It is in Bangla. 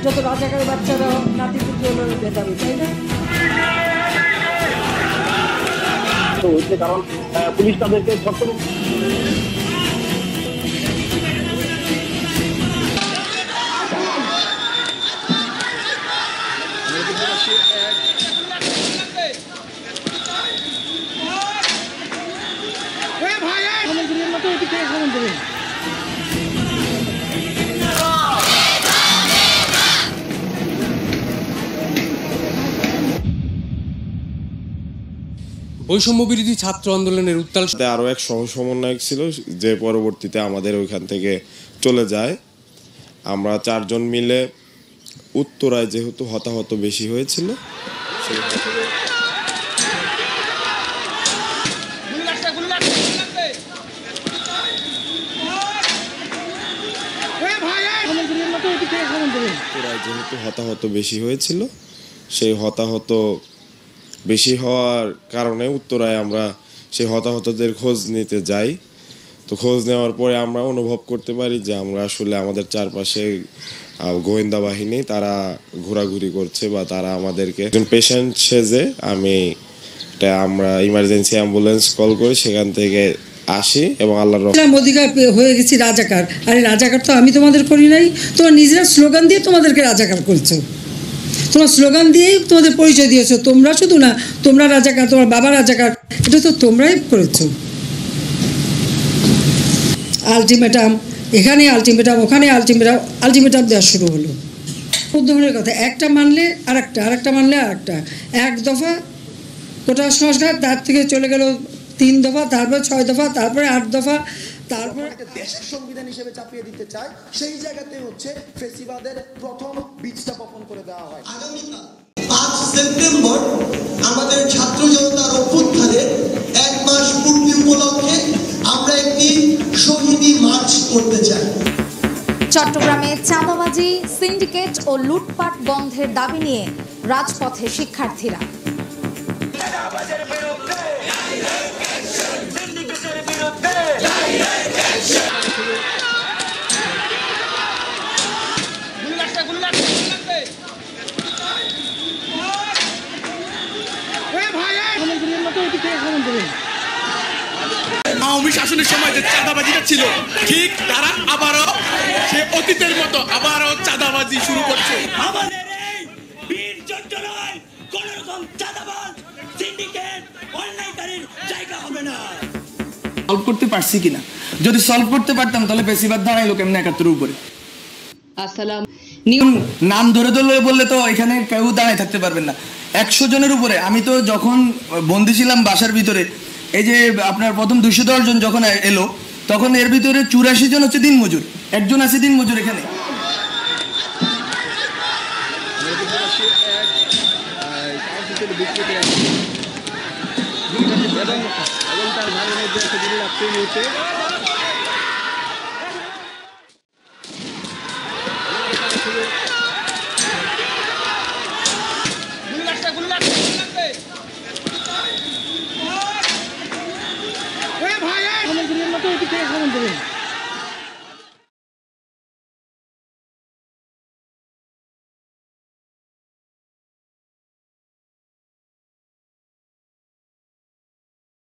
যত রাজাকারের বাচ্চারা নাতিপুতি হলো ভেদাবে, তাই না? কারণ পুলিশ তাদেরকে বৈষম্য বিরোধী ছাত্র আন্দোলনের উত্তাল আরো এক সহ সমন্বয়ক ছিল যে পরবর্তীতে আমাদের ওইখান থেকে চলে যায়। আমরা চারজন মিলে উত্তরায় যেহেতু হতাহত বেশি হয়েছিল সেই হতাহত বেশি হওয়ার কারণে উত্তরায় আমরা সেই হতাহতদের খোঁজ নিতে যাই। তো খোঁজ নেওয়ার পরে আমরা অনুভব করতে পারি যে আমরা আসলে আমাদের চারপাশে গোয়েন্দা বাহিনী তারা ঘোরাঘুরি করছে বা তারা আমাদেরকে একজন পেশেন্ট সেজে আমরা ইমার্জেন্সি অ্যাম্বুলেন্স কল করে সেখান থেকে আসি এবং আল্লাহর অধিকার হয়ে গেছি রাজাকার। আরে রাজাকার তো আমি তোমাদের করি নাই, তোমরা নিজেরা স্লোগান দিয়ে তোমাদেরকে রাজাকার করেছো। তোমরা স্লোগান দিয়েই তোমাদের পরিচয় দিয়েছো। তোমরা শুধু না, তোমরা রাজাকার, তোমার বাবা রাজাকার, এটা তো তোমরাই করেছো। আলটিমেটাম, এখানে আলটিমেটাম, ওখানে আলটিমেটাম দেওয়া শুরু হলো। ধরনের কথা, একটা মানলে আরেকটা মানলে আরেকটা, এক দফা কোটা সংস্কার, তার থেকে চলে গেল 3 দফা, তারপরে 6 দফা, তারপরে 8 দফা, তারপরে দেশের সংবিধান হিসেবে চাপিয়ে দিতে চায়। সেই জায়গাতে হচ্ছে ফেসিবাদের প্রথম বীজটা বপন করে দেওয়া হয়। আগামীকাল 5 সেপ্টেম্বর আমাদের ছাত্র জনতার অভ্যুত্থানের 1 মাস পূর্তি উপলক্ষে আমরা একটি শহীদি মার্চ করতে চাই। চট্টগ্রামে চাঁদাবাজি, সিন্ডিকেট ও লুটপাট বন্ধের দাবি নিয়ে রাজপথে শিক্ষার্থীরা। আওয়ামী শাসনের সময় যে চাঁদাবাজিটা ছিল, ঠিক তারা আবারও সে অতীতের মতো আবারও চাঁদাবাজি শুরু করছে। আমাদের এই বীর চট্টগ্রামে কোন রকম চাঁদাবাজ, সিন্ডিকেট, অন্যায়কারীর জায়গা হবে না। সলভ করতে পারছি কিনা, যদি সলভ করতে পারতাম তাহলে বেশিরভাগ দাঁড়াইলো কেমন 71 উপরে। আসসালাম, নাম ধরে বললে তো এখানে কেউ দাঁড়ায় থাকতে পারবেন না। 100 জনের উপরে। আমি তো যখন বন্দি ছিলাম বাসার ভিতরে, এই যে আপনার প্রথম 210 জন যখন এলো, তখন এর ভিতরে 84 জন হচ্ছে দিনমজুর, একজন আছে দিনমজুর এখানে। এবং তার ভাইয়ের মধ্যে একটা জিনিস